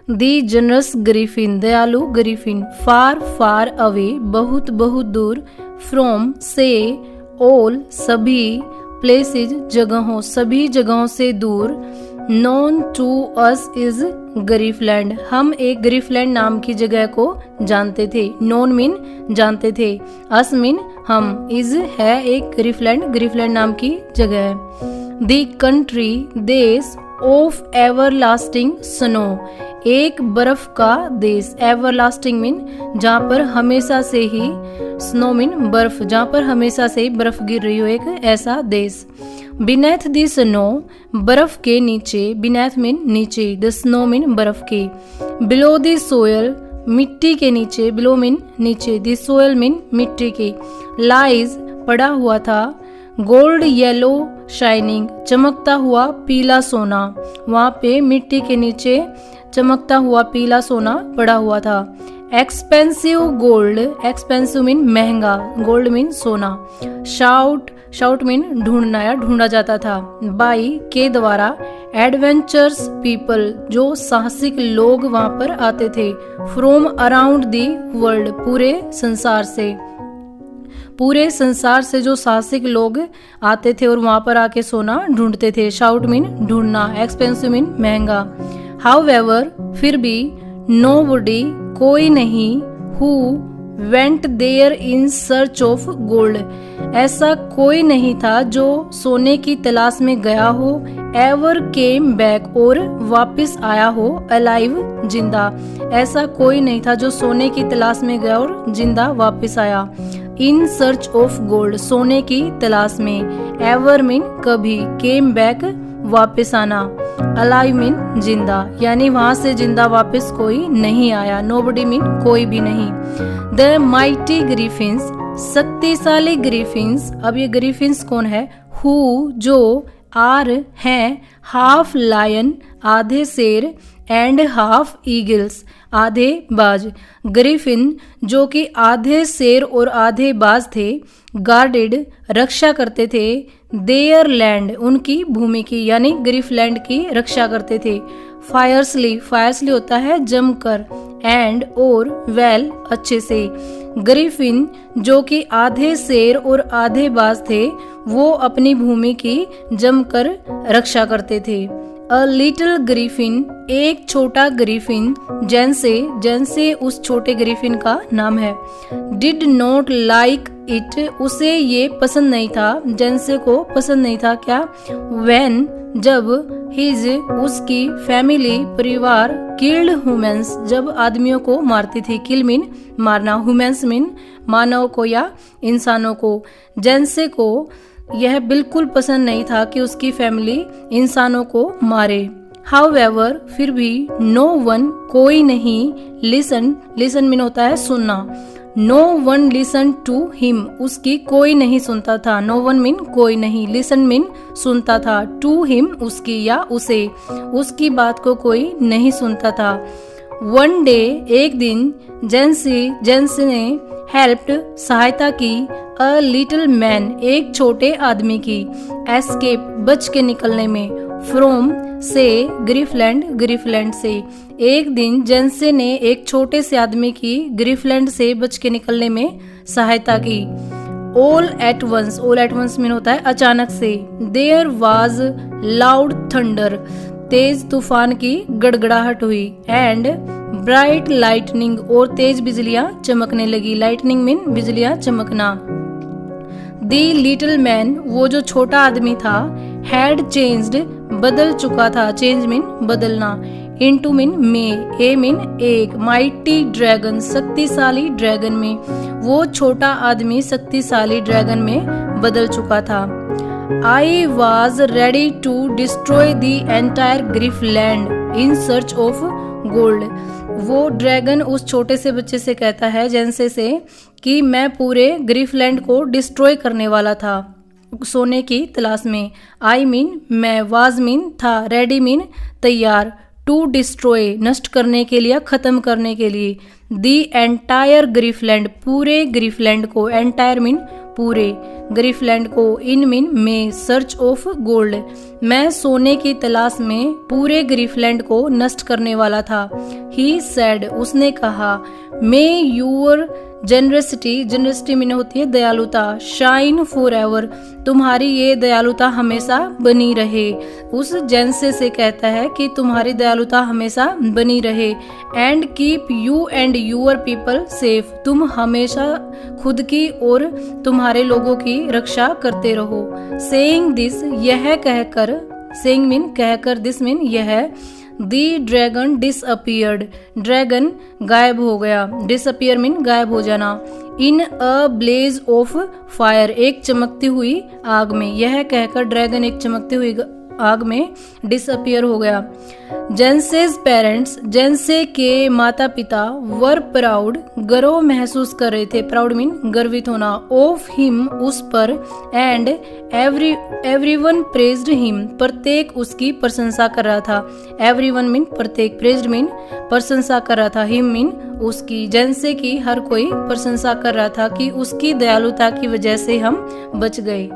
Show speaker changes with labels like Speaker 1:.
Speaker 1: दी generous Griffin, दयालु Griffin. फार far away, बहुत बहुत दूर। फ्रॉम, से। ऑल, सभी। प्लेसेस, जगहों, सभी जगहों से दूर। नोन टू अस इज ग्रीफलैंड, हम एक ग्रीफलैंड नाम की जगह को जानते थे। नोन मीन जानते थे, अस मीन हम, इज है एक ग्रीफलैंड, ग्रीफलैंड नाम की जगह है। द कंट्री, देश। ऑफ एवरलास्टिंग स्नो, एक बर्फ का देश। एवरलास्टिंग मीन जहाँ पर हमेशा से ही, स्नो मीन बर्फ, जहाँ पर हमेशा से ही बर्फ गिर रही हो, एक ऐसा देश। बिनेथ द स्नो, बर्फ के नीचे। बिनेथ मीन नीचे, द स्नो मीन बर्फ के। बिलो द सोयल, मिट्टी के नीचे। बिलो मीन नीचे, द सोयल मीन मिट्टी के। लाइज, पड़ा हुआ था। गोल्ड येलो शाइनिंग, चमकता हुआ पीला सोना। वहाँ पे मिट्टी के नीचे चमकता हुआ पीला सोना पड़ा हुआ था। एक्सपेंसिव गोल्ड, एक्सपेंसिव मीन महंगा, गोल्ड मीन सोना। शाउट, शाउट मीन ढूंढना या ढूंढा जाता था। बाई, के द्वारा। एडवेंचर्स पीपल, जो साहसिक लोग वहाँ पर आते थे। फ्रॉम अराउंड दी वर्ल्ड, पूरे संसार से। पूरे संसार से जो साहसिक लोग आते थे और वहां पर आके सोना ढूंढते थे। शाउट मीन ढूंढना, एक्सपेंसिव मीन महंगा। हाउएवर, फिर भी। नोबडी, कोई नहीं। Who went there in search of gold, ऐसा कोई नहीं था जो सोने की तलाश में गया हो। एवर केम बैक, और वापस आया हो। अलाइव, जिंदा, ऐसा कोई नहीं था जो सोने की तलाश में गया और जिंदा वापस आया। इन सर्च ऑफ गोल्ड, सोने की तलाश में। एवर मीन कभी। केम बैक, वापस आना। अलाइव मीन जिंदा, यानी वहां से जिंदा वापस कोई नहीं आया। नोबडी मीन कोई भी नहीं। द माइटी ग्रीफिन्स, शक्तिशाली ग्रीफिन्स। अब ये ग्रीफिन्स कौन है? हु, जो। आर, हैं। हाफ लायन, आधे शेर। एंड हाफ ईगल्स, आधे बाज। ग्रिफिन, जो कि आधे शेर और आधे बाज थे। गार्डेड, रक्षा करते थे। देयर लैंड, उनकी भूमि की, यानी ग्रिफलैंड की रक्षा करते थे। फायरसली, फायरसली होता है जमकर। एंड, और। वेल, अच्छे से। ग्रिफिन, जो कि आधे शेर और आधे बाज थे, वो अपनी भूमि की जमकर रक्षा करते थे। अ लिटिल ग्रीफिन, एक छोटा ग्रीफिन। जैसे, जैसे उस छोटे ग्रीफिन का नाम है। डिड नॉट लाइक इट, उसे ये पसंद नहीं था। जैसे को पसंद नहीं था क्या? व्हेन, जब। हिज, उसकी। फैमिली, परिवार। किल्ड ह्यूमंस, जब आदमियों को मारती थी। किल मीन मारना, ह्यूमंस मीन मानव को या इंसानों को। जैसे को यह बिल्कुल पसंद नहीं था कि उसकी फैमिली इंसानों को मारे। हाउएवर, फिर भी। नो वन, कोई नहीं। लिसन, लिसन मीन होता है सुनना। No one listen to him, उसकी कोई नहीं सुनता था। नो वन मीन कोई नहीं, लिसन मीन सुनता था। टू हिम, उसकी या उसे, उसकी बात को कोई नहीं सुनता था। वन डे, एक दिन। जेंसी ने हेल्प्ड, सहायता की। अ लिटिल मैन, एक छोटे आदमी की। एस्केप, बच के निकलने में। फ्रॉम, से। ग्रिफलैंड, ग्रिफलैंड से। एक दिन जेंसे ने एक छोटे से आदमी की ग्रिफलैंड से बच के निकलने में सहायता की। All at once, all at once mean होता है अचानक से। देयर वाज लाउड थंडर, तेज तूफान की गड़गड़ाहट हुई। एंड ब्राइट लाइटनिंग, और तेज बिजलियां चमकने लगी। लाइटनिंग मीन बिजलियां चमकना। दी लिटिल मैन, वो जो छोटा आदमी था। हैड चेंज्ड, बदल चुका था। चेंज मीन बदलना। इनटू मीन में। ए मीन एक। माइटी ड्रैगन, शक्तिशाली ड्रैगन में। वो छोटा आदमी शक्तिशाली ड्रैगन में बदल चुका था। I was ready to destroy the entire Griffland in search of gold. वो ड्रैगन उस छोटे से बच्चे से कहता है, जेंसे से, कि मैं पूरे ग्रिफलैंड को डिस्ट्रॉय करने वाला था सोने की तलाश में। आई मीन मैं। वाज मीन था। रेडी मीन तैयार। टू डिस्ट्रॉय, नष्ट करने के लिए, खत्म करने के लिए। दी एंटायर ग्रिफलैंड, पूरे ग्रिफलैंड को। एंटायर मीन पूरे, ग्रीफलैंड को, इन मीन में, सर्च ऑफ गोल्ड, मैं सोने की तलाश में पूरे ग्रीफलैंड को नष्ट करने वाला था। ही सेड, उसने कहा, मे यूर जेनरसिटी में होती है दयालुता, शाइन फॉर एवर, तुम्हारी ये दयालुता हमेशा बनी रहे। उस जेंसे से कहता है कि तुम्हारी दयालुता हमेशा बनी रहे। And keep you and your people safe, तुम हमेशा खुद की और तुम्हारे लोगों की रक्षा करते रहो। सेइंग दिस, यह कहकर, सेइंग मीन कहकर, दिस मीन यह, दी ड्रैगन डिसअपियर्ड, ड्रैगन गायब हो गया, डिसअपियर मीन गायब हो जाना। इन अ ब्लेज ऑफ फायर, एक चमकती हुई आग में, यह कहकर ड्रैगन एक चमकती हुई आग में डिसअपियर हो गया। जेंसेस पेरेंट्स, जेंसे के माता पिता, वर प्राउड, गर्व महसूस कर रहे थे, प्राउड मीन गर्वित होना, ऑफ हिम, उस पर, एंड एवरीवन प्रेज्ड हिम, प्रत्येक उसकी प्रशंसा कर रहा था। एवरीवन मीन प्रत्येक, प्रेज्ड मीन प्रशंसा कर रहा था, हिम मीन उसकी, जेंसे की हर कोई प्रशंसा कर रहा था कि उसकी दयालुता की वजह से हम बच गए।